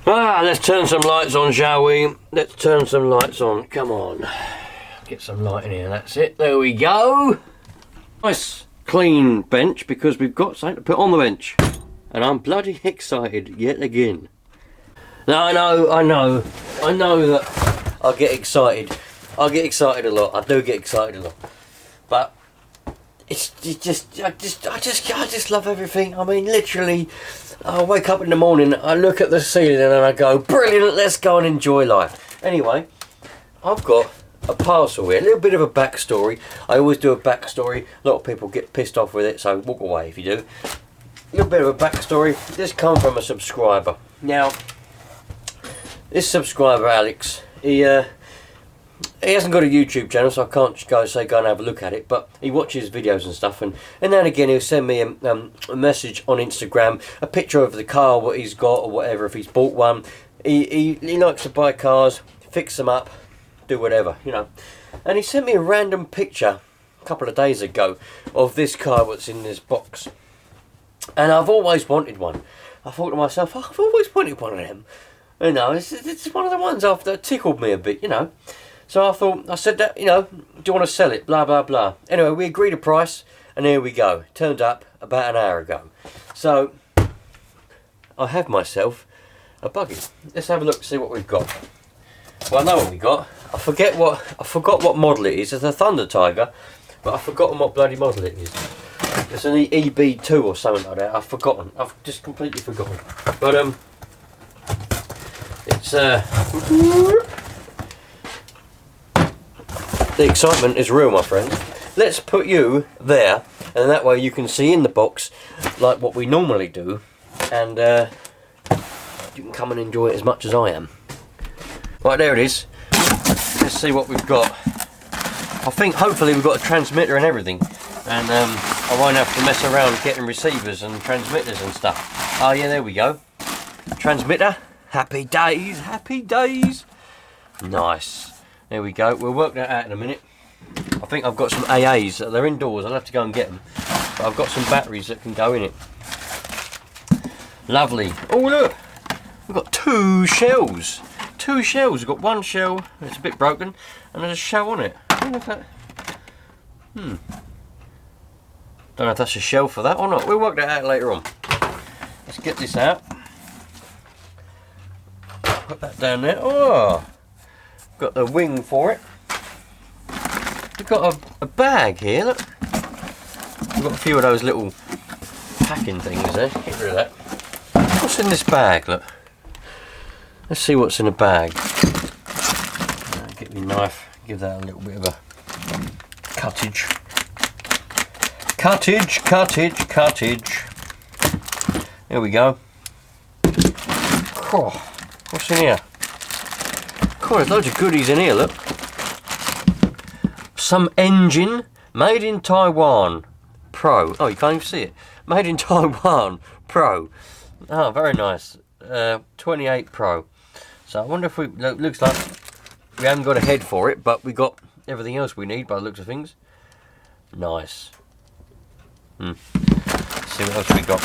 Let's turn some lights on, shall we? Let's turn some lights on. Come on. Get some light in here. That's it. There we go. Nice clean bench, because we've got something to put on the bench. And I'm bloody excited yet again. Now I know that I get excited. I get excited a lot. I do get excited a lot. But I just love everything. I mean, literally, I wake up in the morning, I look at the ceiling and I go, brilliant, let's go and enjoy life. Anyway, I've got a parcel here, a little bit of a backstory. I always do a backstory. A lot of people get pissed off with it, so walk away if you do. A little bit of a backstory. This comes from a subscriber. Now, this subscriber, Alex, he hasn't got a YouTube channel, so I can't go and have a look at it, but he watches videos and stuff, and now and again he'll send me a message on Instagram, a picture of the car, what he's got or whatever, if he's bought one. He likes to buy cars, fix them up, do whatever, you know. And he sent me a random picture a couple of days ago of this car what's in this box. And I've always wanted one. I thought to myself, I've always wanted one of them. You know, it's one of the ones that tickled me a bit, you know. So I said that, you know, do you want to sell it? Blah, blah, blah. Anyway, we agreed a price, and here we go. Turned up about an hour ago. So, I have myself a Buggy. Let's have a look, see what we've got. Well, I know what we got. I forgot what model it is. It's a Thunder Tiger, but I've forgotten what bloody model it is. It's an EB4 or something like that. I've forgotten. I've just completely forgotten. But it's the excitement is real, my friend. Let's put you there, and that way you can see in the box like what we normally do, and you can come and enjoy it as much as I am. Right, there it is. Let's see what we've got. I think hopefully we've got a transmitter and everything, and I won't have to mess around getting receivers and transmitters and stuff. Oh yeah, there we go. Transmitter. Happy days, happy days. Nice. There we go. We'll work that out in a minute. I think I've got some AAs. They're indoors. I'll have to go and get them. But I've got some batteries that can go in it. Lovely. Oh look, we've got two shells. Two shells. We've got one shell that's a bit broken, and there's a shell on it. I wonder if that. Don't know if that's a shell for that or not. We'll work that out later on. Let's get this out. Put that down there. Oh, got the wing for it. We've got a bag here. Look, we've got a few of those little packing things there. Get rid of that. What's in this bag? Look. Let's see what's in the bag. Get me knife. Give that a little bit of a cuttage. Cuttage. There we go. Oh, what's in here? Oh, there's loads of goodies in here, look. Some engine, made in Taiwan, Pro. Oh, you can't even see it. Made in Taiwan, Pro. Oh, very nice. 28 Pro. So I wonder if we, looks like we haven't got a head for it, but we got everything else we need by the looks of things. Nice. Let's see what else we got.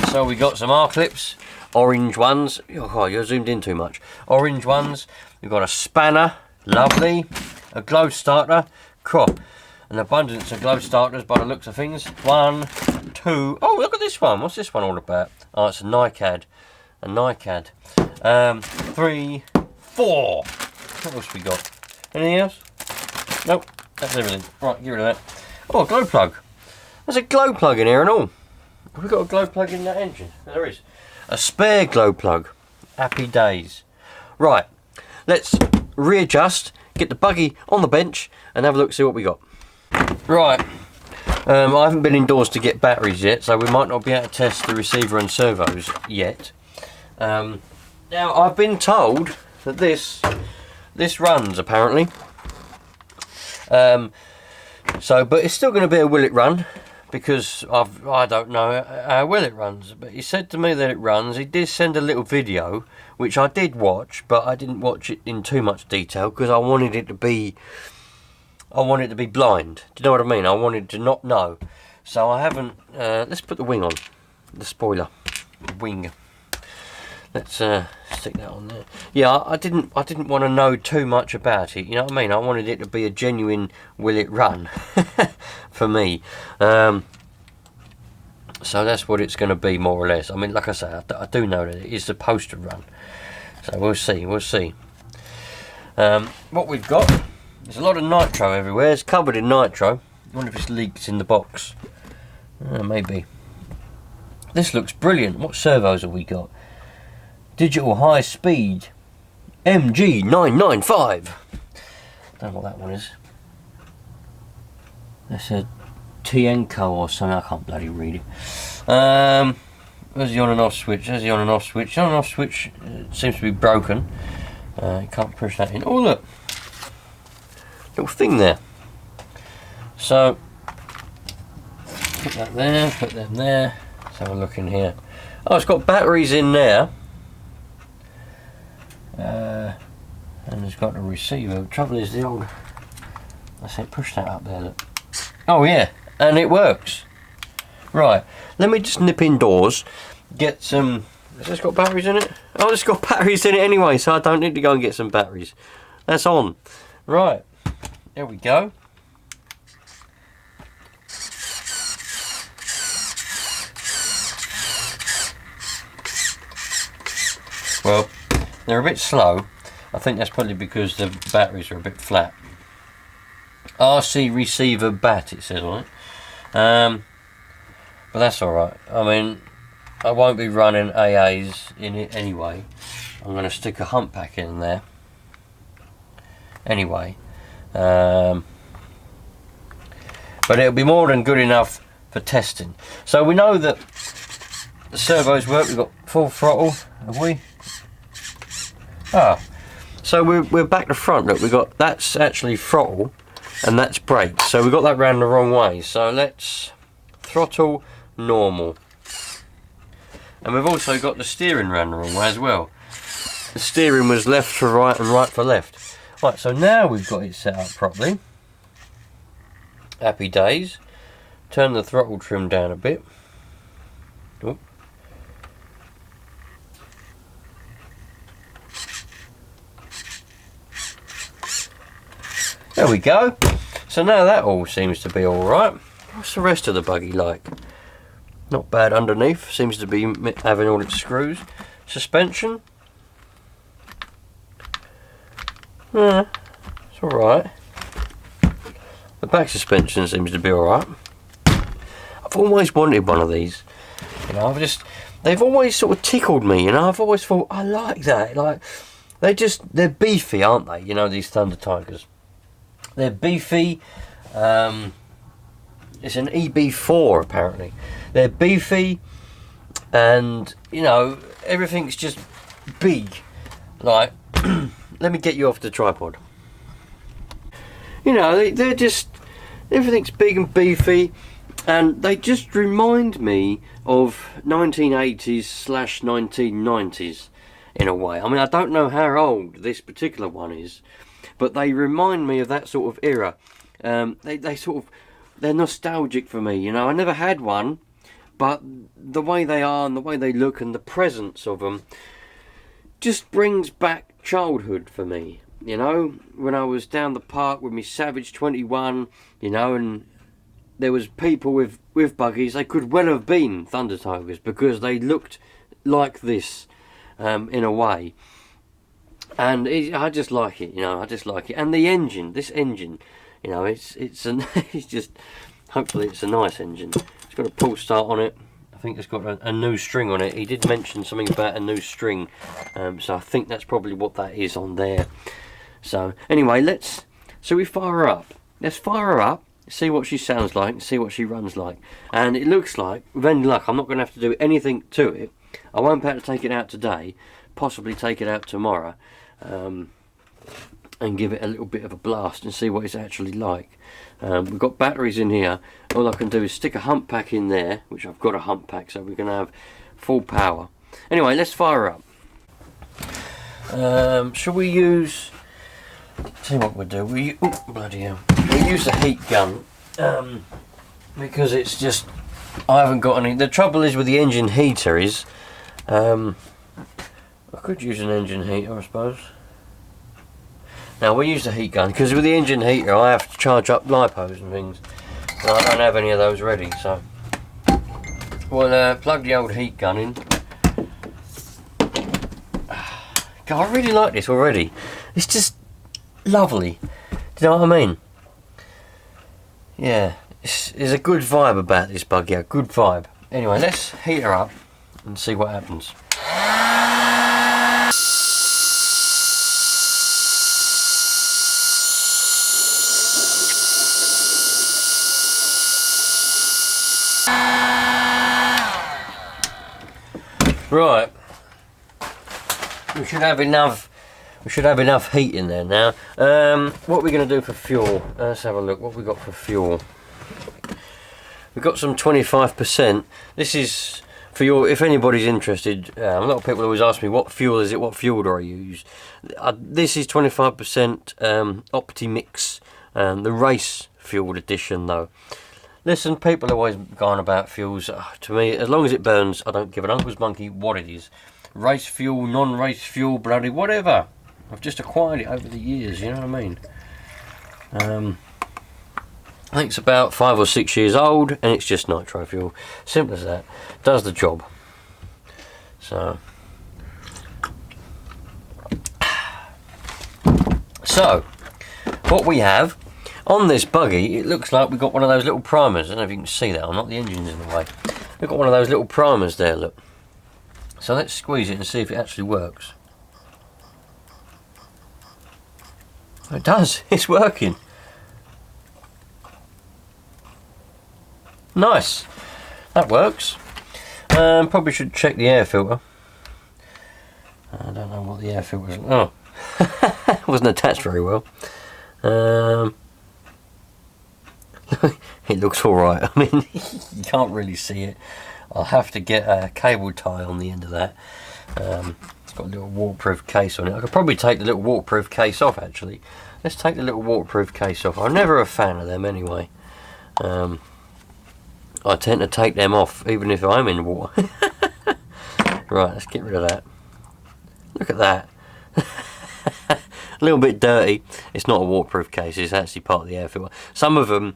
So we got some R-clips, orange ones. Oh, you're zoomed in too much. Orange ones. We've got a spanner, lovely. A glow starter, crop. An abundance of glow starters by the looks of things. 1, 2. Oh, look at this one. What's this one all about? Oh, it's a NiCad. A NiCad. 3, 4. What else we got? Anything else? Nope. That's everything. Right, get rid of that. Oh, a glow plug. There's a glow plug in here and all. Have we got a glow plug in that engine? There is. A spare glow plug. Happy days. Right, let's readjust, get the Buggy on the bench, and have a look, see what we got. Right, I haven't been indoors to get batteries yet, so we might not be able to test the receiver and servos yet. Now, I've been told that this runs, apparently. But it's still going to be a will it run, because I don't know how well it runs. But he said to me that it runs. He did send a little video, which I did watch, but I didn't watch it in too much detail because I wanted it to be blind. Do you know what I mean? I wanted to not know. So I haven't. Let's put the wing on, the spoiler, wing. let's stick that on there. Yeah, I didn't want to know too much about it, you know what I mean? I wanted it to be a genuine will it run for me. So that's what it's going to be, more or less. I mean, like I say, I do know that it is supposed to run, so we'll see. What we've got, there's a lot of nitro everywhere. It's covered in nitro. I wonder if it's leaked in the box. Maybe. This looks brilliant. What servos have we got? Digital high speed MG995. Don't know what that one is. That's a TNCO or something. I can't bloody read it. Where's the on and off switch? There's the on and off switch. The on and off switch seems to be broken. You can't push that in. Oh look, little thing there. So put that there, put them there. Let's have a look in here. Oh, it's got batteries in there. And it's got a receiver. The trouble is the old... I said push that up there, look. Oh yeah, and it works. Right, let me just nip indoors, get some... Has this got batteries in it? Oh, it's got batteries in it anyway, so I don't need to go and get some batteries. That's on. Right, there we go. Well, they're a bit slow. I think that's probably because the batteries are a bit flat. RC receiver bat, it says on it. But that's alright. I mean, I won't be running AAs in it anyway. I'm going to stick a hump pack in there anyway. But it'll be more than good enough for testing. So we know that the servos work. We've got full throttle, have we? Ah, so we're back to front. Look, we got, that's actually throttle and that's brake. So we got that round the wrong way. So let's throttle normal. And we've also got the steering round the wrong way as well. The steering was left for right and right for left. Right, so now we've got it set up properly. Happy days. Turn the throttle trim down a bit. Oh. There we go. So now that all seems to be alright. What's the rest of the buggy like? Not bad underneath. Seems to be having all its screws. Suspension. Yeah, it's alright. The back suspension seems to be alright. I've always wanted one of these. You know, they've always sort of tickled me, you know. I've always thought, I like that. Like, they're beefy, aren't they? You know, these Thunder Tigers. They're beefy. It's an EB4 apparently. They're beefy, and you know, everything's just big. Like, let me get you off the tripod. You know, they're just, everything's big and beefy, and they just remind me of 1980s/1990s in a way. I mean, I don't know how old this particular one is, but they remind me of that sort of era. They're nostalgic for me, you know. I never had one, but the way they are and the way they look and the presence of them just brings back childhood for me, you know. When I was down the park with my Savage 21, you know, and there was people with buggies. They could well have been Thunder Tigers because they looked like this in a way. And I just like it, you know. I just like it. And the engine, this engine, you know, it's just, hopefully it's a nice engine. It's got a pull start on it. I think it's got a new string on it. He did mention something about a new string, so I think that's probably what that is on there. So anyway, so we fire her up. Let's fire her up, see what she sounds like, see what she runs like. And it looks like, with any luck, I'm not going to have to do anything to it. I won't be able to take it out today, possibly take it out tomorrow, and give it a little bit of a blast and see what it's actually like. We've got batteries in here. All I can do is stick a hump pack in there, which I've got a hump pack, so we're going to have full power. Anyway, let's fire up. Shall we use... Tell you what we'll do. Oh, bloody hell. We'll use the heat gun, because it's just... I haven't got any... The trouble is with the engine heater is... I could use an engine heater, I suppose. Now we use the heat gun because with the engine heater I have to charge up lipos and things, and I don't have any of those ready. So we'll plug the old heat gun in. God, I really like this already. It's just lovely. Do you know what I mean? Yeah, there's a good vibe about this buggy. A good vibe. Anyway, let's heat her up and see what happens. Right, we should have enough. We should have enough heat in there now. What are we going to do for fuel? Let's have a look. What we got for fuel? We've got some 25%. This is for your. If anybody's interested, a lot of people always ask me, "What fuel is it? What fuel do I use?" This is 25% Optimix, the race fuel edition, though. Listen, people are always going about fuels. To me, as long as it burns, I don't give an uncle's monkey what it is. Race fuel, non-race fuel, bloody whatever. I've just acquired it over the years, you know what I mean? I think it's about 5 or 6 years old, and it's just nitro fuel. Simple as that. Does the job. So, what we have on this buggy, it looks like we've got one of those little primers. I don't know if you can see that or not, the engine's in the way. We've got one of those little primers there, look. So let's squeeze it and see if it actually works. It does, it's working. Nice, that works. Probably should check the air filter. I don't know what the air filter is. Oh, it wasn't attached very well. It looks alright. I mean, you can't really see it. I'll have to get a cable tie on the end of that. It's got a little waterproof case on it. I could probably take the little waterproof case off, actually. Let's take the little waterproof case off. I'm never a fan of them anyway. I tend to take them off even if I'm in the water. Right, let's get rid of that. Look at that. A little bit dirty. It's not a waterproof case, it's actually part of the air filter. Some of them,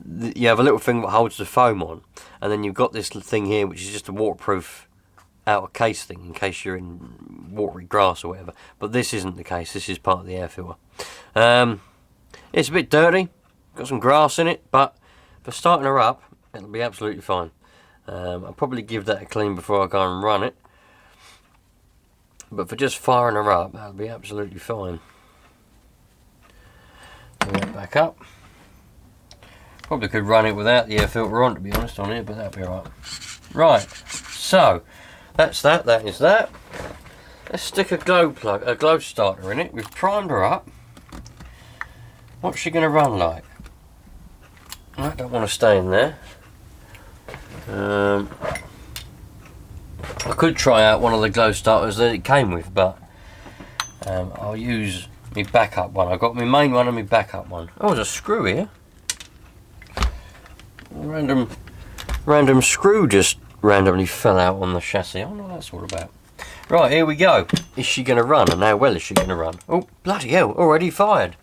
you have a little thing that holds the foam on, and then you've got this thing here which is just a waterproof outer case thing in case you're in watery grass or whatever. But this isn't the case, this is part of the air filter. It's a bit dirty, got some grass in it, but for starting her up, it'll be absolutely fine. I'll probably give that a clean before I go and run it. But for just firing her up, that'll be absolutely fine. Bring that back up. Probably could run it without the air filter on, to be honest, on it, but that'll be alright. Right, so that's that. That is that. Let's stick a glow starter in it. We've primed her up. What's she going to run like? I don't want to stay in there. I could try out one of the glow starters that it came with, but I'll use my backup one. I've got my main one and my backup one. Oh, there's a screw here. Random screw just randomly fell out on the chassis. I don't know what that's all about. Right, here we go. Is she going to run? And how well is she going to run? Oh, bloody hell, already fired.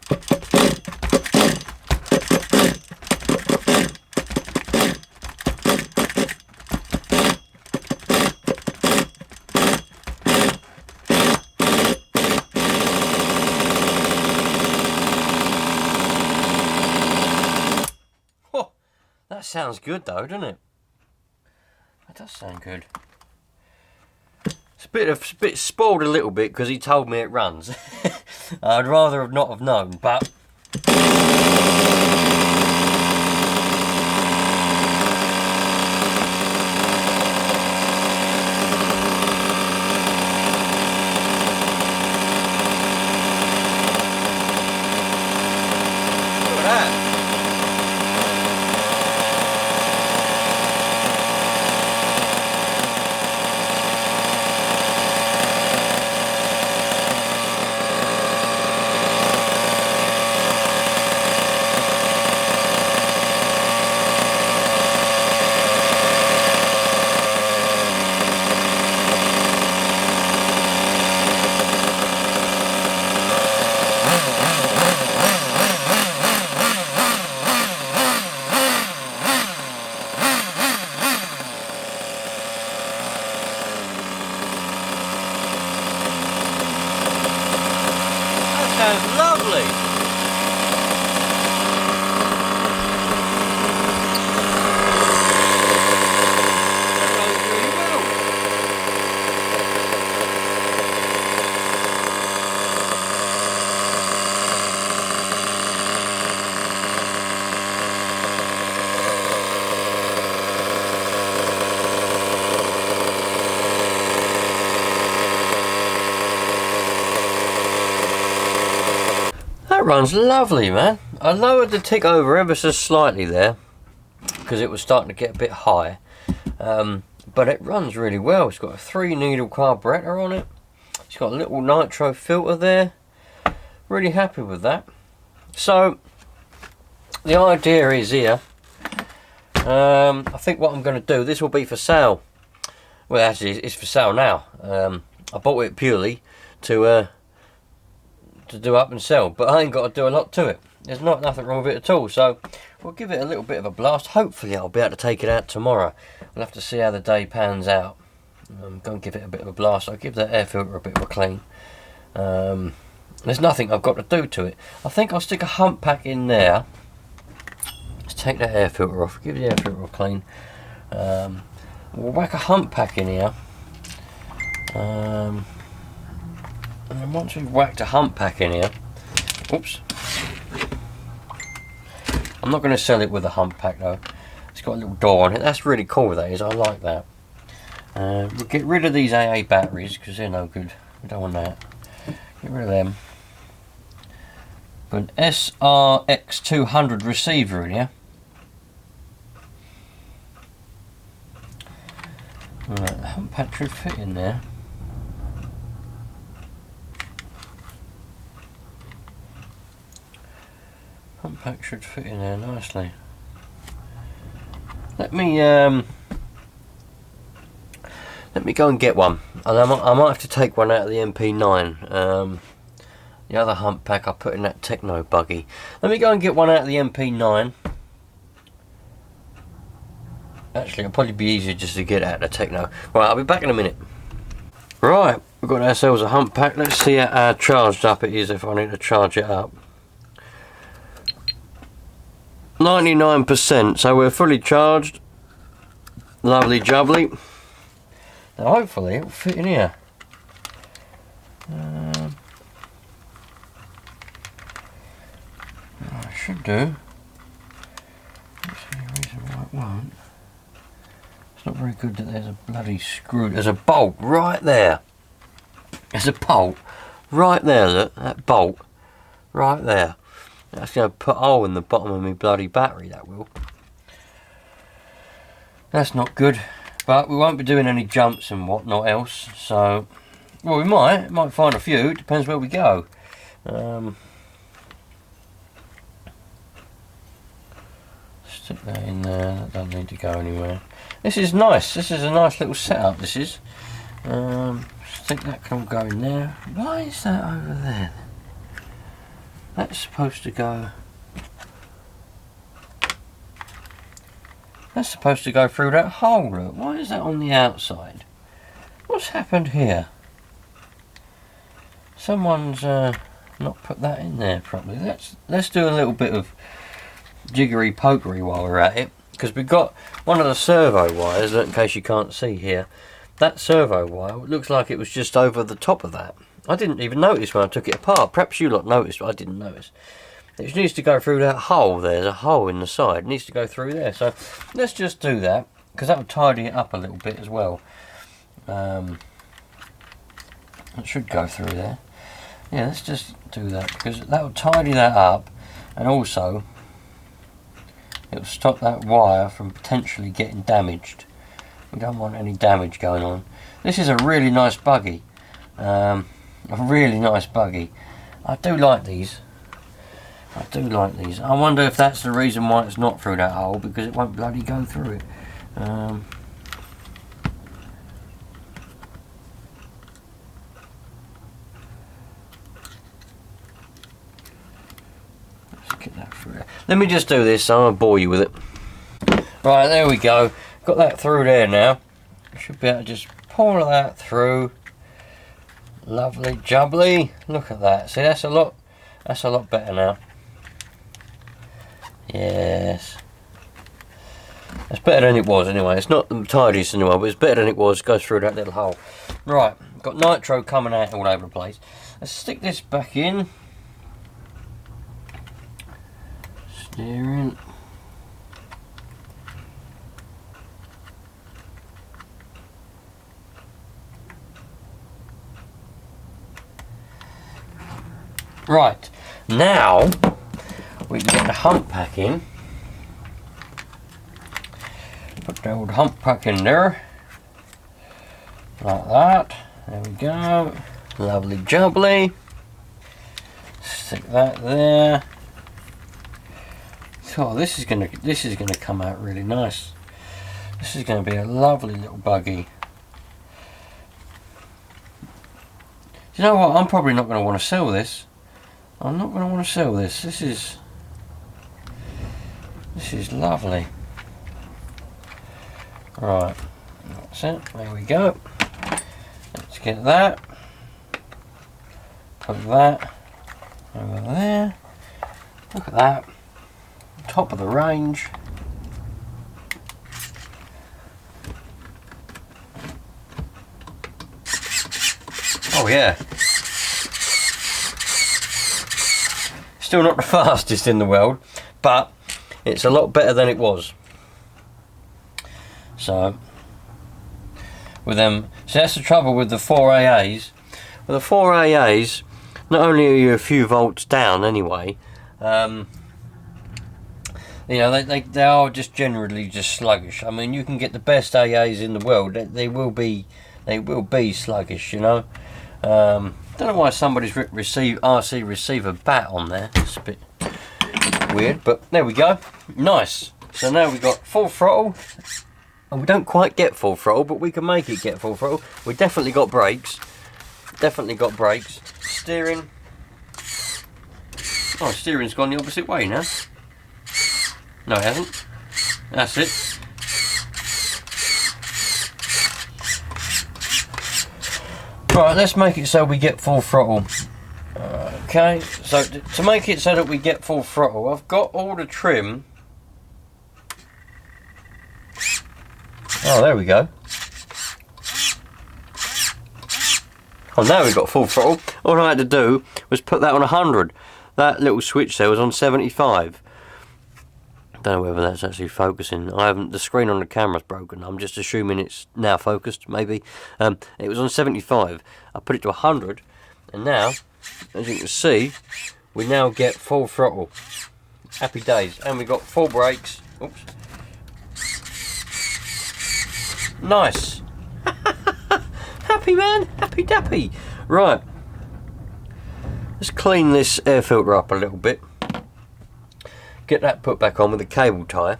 That sounds good though, doesn't it? That does sound good. It's a bit spoiled a little bit because he told me it runs. I'd rather not have known, but look at that. lovely. That runs lovely, man. I lowered the tick over ever so slightly there because it was starting to get a bit high, but it runs really well. It's got a 3-needle carburetor on it. It's got a little nitro filter there. Really happy with that. So the idea is here, I think what I'm going to do, this will be for sale. Well, actually it's for sale now. I bought it purely to do up and sell, but I ain't got to do a lot to it. There's nothing wrong with it at all, so we'll give it a little bit of a blast. Hopefully I'll be able to take it out tomorrow. We'll have to see how the day pans out. Go and give it a bit of a blast. I'll give that air filter a bit of a clean. There's nothing I've got to do to it. I think I'll stick a hump pack in there. Let's take that air filter off, give the air filter a clean. We'll whack a hump pack in here. And then once we've whacked a hump pack in here, oops, I'm not going to sell it with a hump pack though. It's got a little door on it. That's really cool, that is. I like that. We'll get rid of these AA batteries because they're no good. We don't want that. Get rid of them. Put an SRX200 receiver in here. Right, the hump pack should fit in there. Hump pack should fit in there nicely. Let me go and get one, and I might have to take one out of the MP9. The other hump pack I put in that Techno buggy. Let me go and get one out of the MP9. Actually, it'll probably be easier just to get out of the Techno. Right, I'll be back in a minute. Right, we've got ourselves a hump pack. Let's see how charged up it is if I need to charge it up. 99%, so we're fully charged. Lovely jubbly. Now hopefully it'll fit in here. I should do. Let's see a reason why it won't. It's not very good that there's a bloody screw. There's a bolt right there. There's a bolt right there, look, that bolt right there. That's going to put a hole in the bottom of my bloody battery, that will. That's not good. But we won't be doing any jumps and whatnot else. So, well, we might find a few. It depends where we go. Stick that in there. That doesn't need to go anywhere. This is nice. This is a nice little setup, this is. Stick that can go in there. Why is that over there? That's supposed to go. That's supposed to go through that hole. Look. Why is that on the outside? What's happened here? Someone's not put that in there properly. Let's do a little bit of jiggery pokery while we're at it, because we've got one of the servo wires. In case you can't see here, that servo wire looks like it was just over the top of that. I didn't even notice when I took it apart. Perhaps you lot noticed, but I didn't notice. It needs to go through that hole. There's a hole in the side. It needs to go through there. So let's just do that, because that will tidy it up a little bit as well. It should go through there. Yeah, let's just do that, because that will tidy that up, and also it will stop that wire from potentially getting damaged. We don't want any damage going on. This is a really nice buggy. A really nice buggy. I do like these. I do like these. I wonder if that's the reason why it's not through that hole, because it won't bloody go through it. Let's get that through there. Let me just do this, so I'm going to bore you with it. Right, there we go. Got that through there now. I should be able to just pull that through. Lovely jubbly. Look at that. See, that's a lot That's a lot better now. Yes. It's better than it was anyway. It's not the tidiest in the world, but it's better than it was. Goes through that little hole. Right, got nitro coming out all over the place. Let's stick this back in. Steering. Right, now we can get the hump pack in. Put the old hump pack in there, like that. There we go. Lovely jubbly. Stick that there. Oh, this is gonna come out really nice. This is gonna be a lovely little buggy. You know what? I'm probably not gonna want to sell this. I'm not going to want to sell this. This is lovely. Right, that's it. There we go. Let's get that. Put that over there. Look at that. Top of the range. Oh yeah. Still not the fastest in the world, but it's a lot better than it was. So with them, so that's the trouble with the 4AAs. With the 4AAs, not only are you a few volts down anyway, you know, they are just generally just sluggish. I mean, you can get the best AAs in the world, they will be sluggish, you know. Don't know why somebody's RC receiver bat on there. It's a bit weird, but there we go. Nice. So now we've got full throttle. And we don't quite get full throttle, but we can make it get full throttle. We definitely got brakes. Definitely got brakes. Steering. Oh, steering's gone the opposite way now. No, it hasn't. That's it. Right, let's make it so we get full throttle. Okay, so to make it so that we get full throttle, I've got all the trim. Oh, there we go. Oh, now we've got full throttle. All I had to do was put that on 100. That little switch there was on 75. Don't know whether that's actually focusing. The screen on the camera's broken. I'm just assuming it's now focused, maybe. It was on 75. I put it to 100, and now, as you can see, we now get full throttle. Happy days. And we got full brakes. Oops. Nice. Happy man, happy dappy. Right. Let's clean this air filter up a little bit. Get that put back on with a cable tie,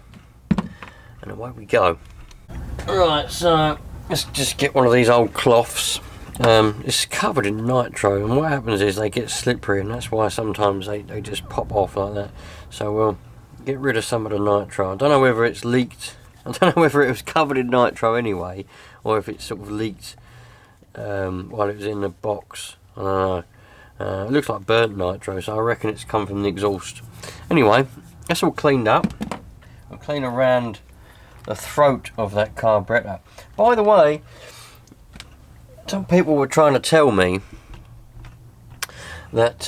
and away we go. Right, so let's just get one of these old cloths. It's covered in nitro, and what happens is they get slippery, and that's why sometimes they just pop off like that. So we'll get rid of some of the nitro. I don't know whether it's leaked. I don't know whether it was covered in nitro anyway, or if it sort of leaked while it was in the box. I don't know. It looks like burnt nitro, so I reckon it's come from the exhaust. Anyway, that's all cleaned up. I'll clean around the throat of that carburetor. By the way, some people were trying to tell me that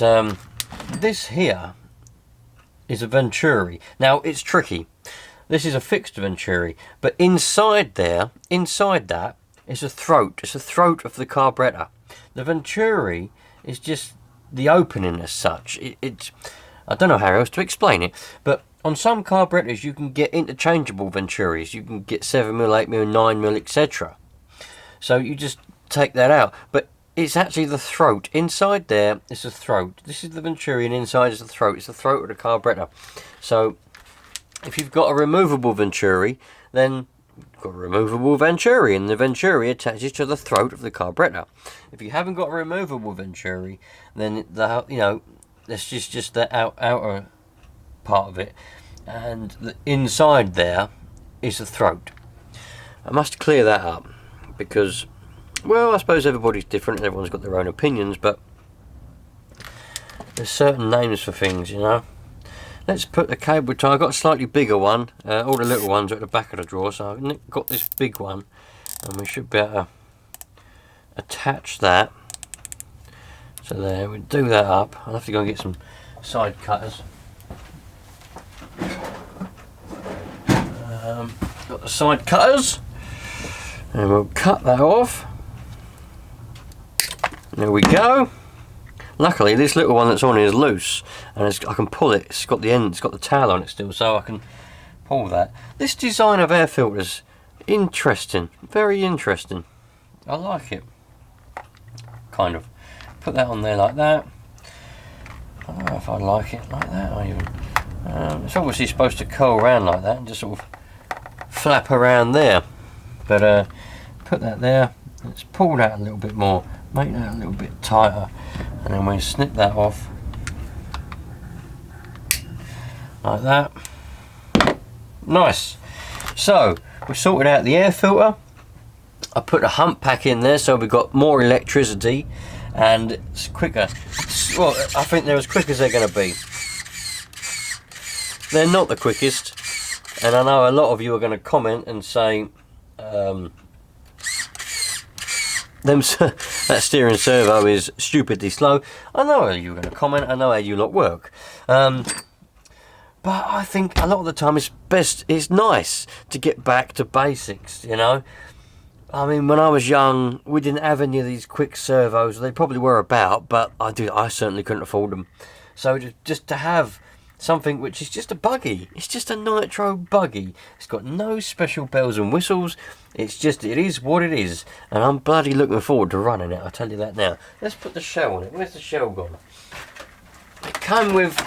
this here is a Venturi. Now, it's tricky. This is a fixed Venturi, but inside that is a throat. It's a throat of the carburetor. The Venturi is just the opening as such. It's I don't know how else to explain it, but on some carburetors you can get interchangeable Venturis. You can get 7mm, 8mm, 9mm, etc. So you just take that out, but it's actually the throat. Inside there is the throat. This is the Venturi, and inside is the throat. It's the throat of the carburetor. So if you've got a removable Venturi, then you've got a removable Venturi, and the Venturi attaches to the throat of the carburetor. If you haven't got a removable Venturi, then that's just the outer part of it, and the inside there is the throat. I must clear that up because, well, I suppose everybody's different and everyone's got their own opinions, but There's certain names for things, you know. Let's put the cable tie. I've got a slightly bigger one. All the little ones are at the back of the drawer, so I've got this big one, and we should be able to attach that. So there, we do that up. I'll have to go and get some side cutters. Got the side cutters, and we'll cut that off. There we go. Luckily, this little one that's on here is loose, and I can pull it. It's got the end, it's got the tail on it still, so I can pull that. This design of air filters, interesting, very interesting. I like it. Kind of. Put that on there like that. I don't know if I like it like that. Or even, it's obviously supposed to curl around like that and just sort of flap around there. But put that there. Let's pull that a little bit more. Make that a little bit tighter, and then we'll snip that off like that. Nice. So we sorted out the air filter. I put a hump pack in there, so we've got more electricity, and it's quicker. Well, I think they're as quick as they're going to be. They're not the quickest, and I know a lot of you are going to comment and say that steering servo is stupidly slow. I know you're going to comment. I know how you lot work. But I think a lot of the time it's nice to get back to basics, you know. I mean, when I was young, we didn't have any of these quick servos. They probably were about, but I certainly couldn't afford them. So just to have something which is just a buggy. It's just a Nitro buggy. It's got no special bells and whistles. It is what it is. And I'm bloody looking forward to running it, I'll tell you that now. Let's put the shell on it. Where's the shell gone? It came with...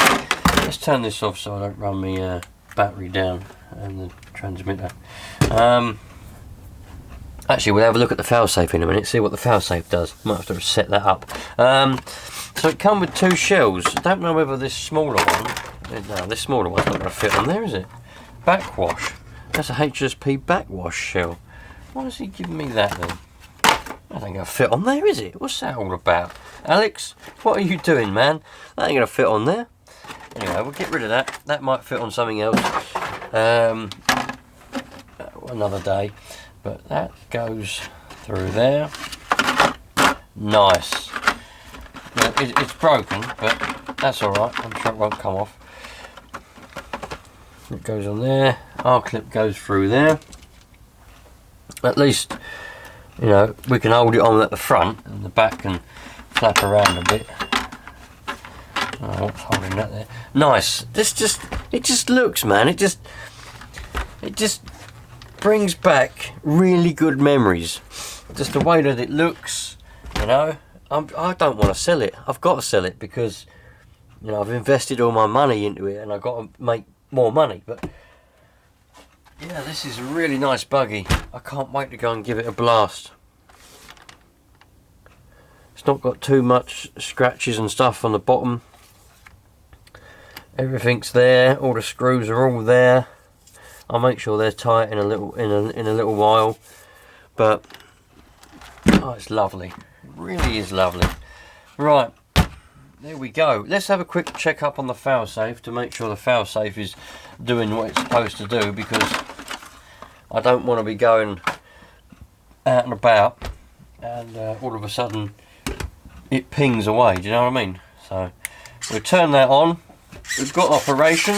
Let's turn this off so I don't run my battery down and the transmitter. Actually, we'll have a look at the failsafe in a minute, see what the failsafe does. Might have to set that up. So it comes with two shells. I don't know whether this smaller one... No, this smaller one's not going to fit on there, is it? Backwash. That's a HSP backwash shell. Why is he giving me that then? That ain't going to fit on there, is it? What's that all about? Alex, what are you doing, man? That ain't going to fit on there. Anyway, we'll get rid of that. That might fit on something else another day. But that goes through there. Nice. Well, it's broken, but that's alright. I'm sure it won't come off. It goes on there. Our clip goes through there. At least, you know, we can hold it on at the front, and the back can flap around a bit. Oh, what's holding that there? Nice. It just looks, man. It just brings back really good memories. Just the way that it looks, you know. I don't want to sell it. I've got to sell it because, you know, I've invested all my money into it and I've got to make more money. But yeah, this is a really nice buggy. I can't wait to go and give it a blast. It's not got too much scratches and stuff on the bottom. Everything's there. All the screws are all there. I'll make sure they're tight in a little while. But oh, it's lovely. It really is lovely. Right, there we go. Let's have a quick check up on the failsafe to make sure the failsafe is doing what it's supposed to do, because I don't want to be going out and about and all of a sudden it pings away. Do you know what I mean? So we'll turn that on. We've got operation,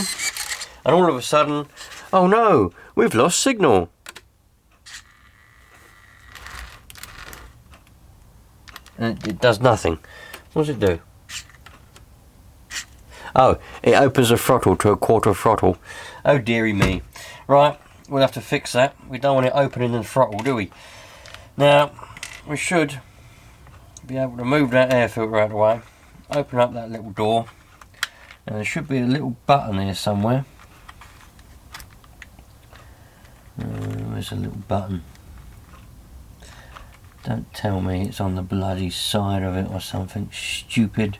and all of a sudden, oh no, we've lost signal. And it does nothing. What does it do? Oh, it opens the throttle to a quarter throttle. Oh dearie me. Right, we'll have to fix that. We don't want it opening the throttle, do we? Now, we should be able to move that air filter out of the way. Open up that little door. And there should be a little button here somewhere. Where's a little button? Don't tell me it's on the bloody side of it or something stupid.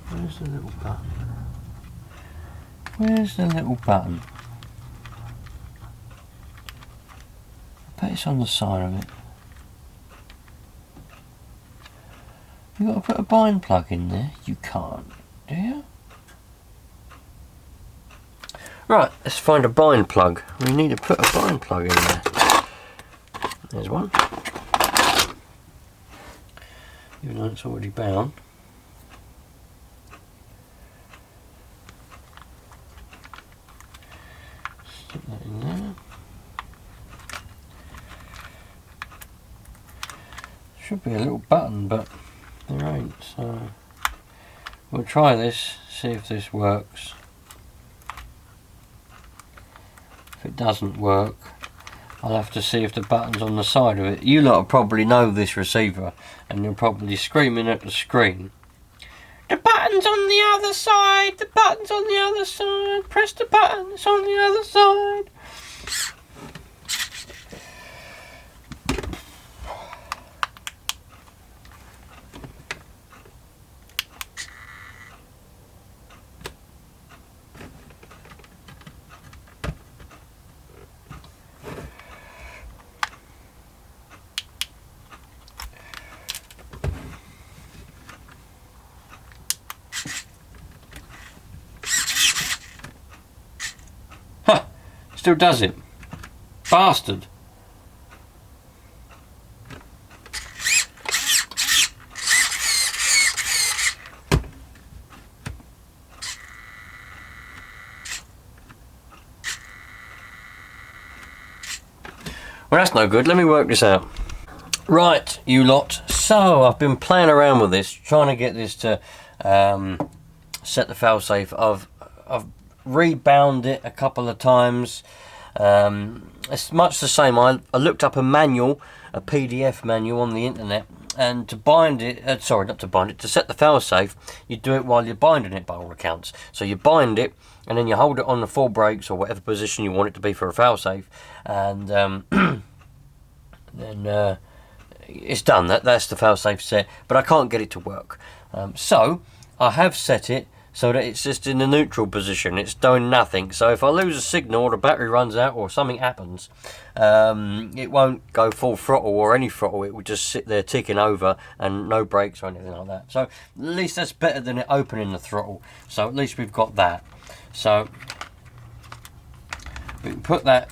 Where's the little button? Where's the little button? I bet it's on the side of it. You got to put a bind plug in there? You can't, do you? Right, let's find a bind plug. We need to put a bind plug in there. There's one. Even though it's already bound. Stick that in there. Should be a little button, but there ain't, so we'll try this, see if this works. If it doesn't work, I'll have to see if the button's on the side of it. You lot will probably know this receiver, and you're probably screaming at the screen, "The button's on the other side! The button's on the other side! Press the button, it's on the other side!" Still does it. Bastard. Well, that's no good. Let me work this out. Right, you lot. So, I've been playing around with this, trying to get this to set the failsafe. I've rebound it a couple of times. It's much the same. I looked up a manual, a PDF manual on the internet, and to bind it, sorry, not to bind it, to set the failsafe, you do it while you're binding it by all accounts. So you bind it, and then you hold it on the 4 brakes or whatever position you want it to be for a failsafe, and then it's done. That's the failsafe set, but I can't get it to work. So I have set it so that it's just in the neutral position. It's doing nothing. So if I lose a signal or the battery runs out or something happens, it won't go full throttle or any throttle. It will just sit there ticking over and no brakes or anything like that. So at least that's better than it opening the throttle. So at least we've got that. So we can put that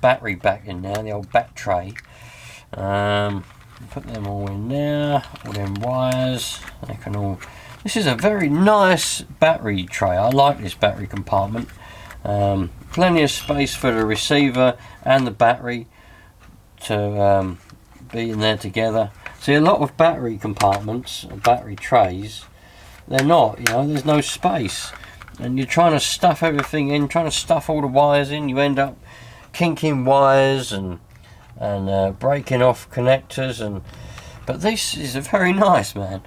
battery back in there, the old bat tray. Put them all in there, all them wires. They can all. This is a very nice battery tray. I like this battery compartment. Plenty of space for the receiver and the battery to be in there together. See, a lot of battery compartments, battery trays, they're not, you know, there's no space. And you're trying to stuff everything in, trying to stuff all the wires in, you end up kinking wires and breaking off connectors. But this is a very nice, man.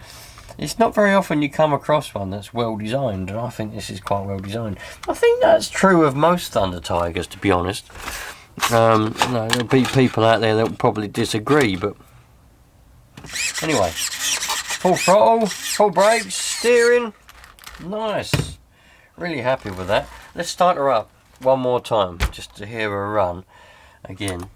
It's not very often you come across one that's well designed, and I think this is quite well designed. I think that's true of most Thunder Tigers, to be honest. There'll be people out there that will probably disagree, but anyway, full throttle, full brakes, steering, nice. Really happy with that. Let's start her up one more time, just to hear her run again.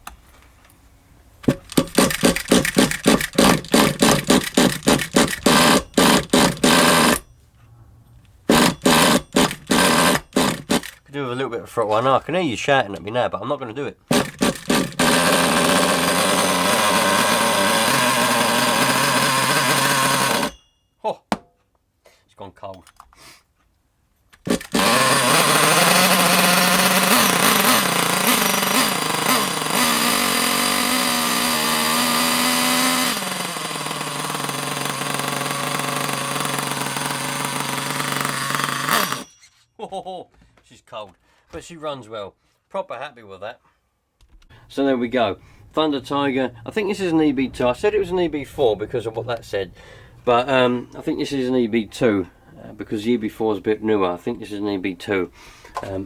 Do with a little bit of throttle. I know I can hear you shouting at me now, but I'm not going to do it. Oh, it's gone cold. Oh, she's cold, but she runs well. Proper happy with that. So there we go. Thunder Tiger. I think this is an EB2. I said it was an EB4 because of what that said, but I think this is an EB2 because the EB4 is a bit newer. I think this is an EB2.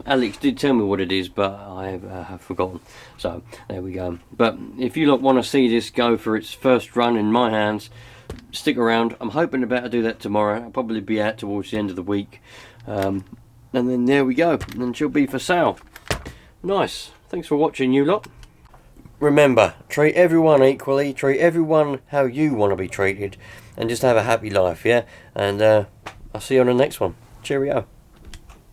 Alex did tell me what it is, but I have forgotten. So there we go. But if you lot want to see this go for its first run in my hands, stick around. I'm hoping to be able to do that tomorrow. I'll probably be out towards the end of the week. And then there we go, and she'll be for sale. Nice. Thanks for watching, you lot. remember, treat everyone equally, treat everyone how you want to be treated, and just have a happy life, yeah? And I'll see you on the next one. Cheerio.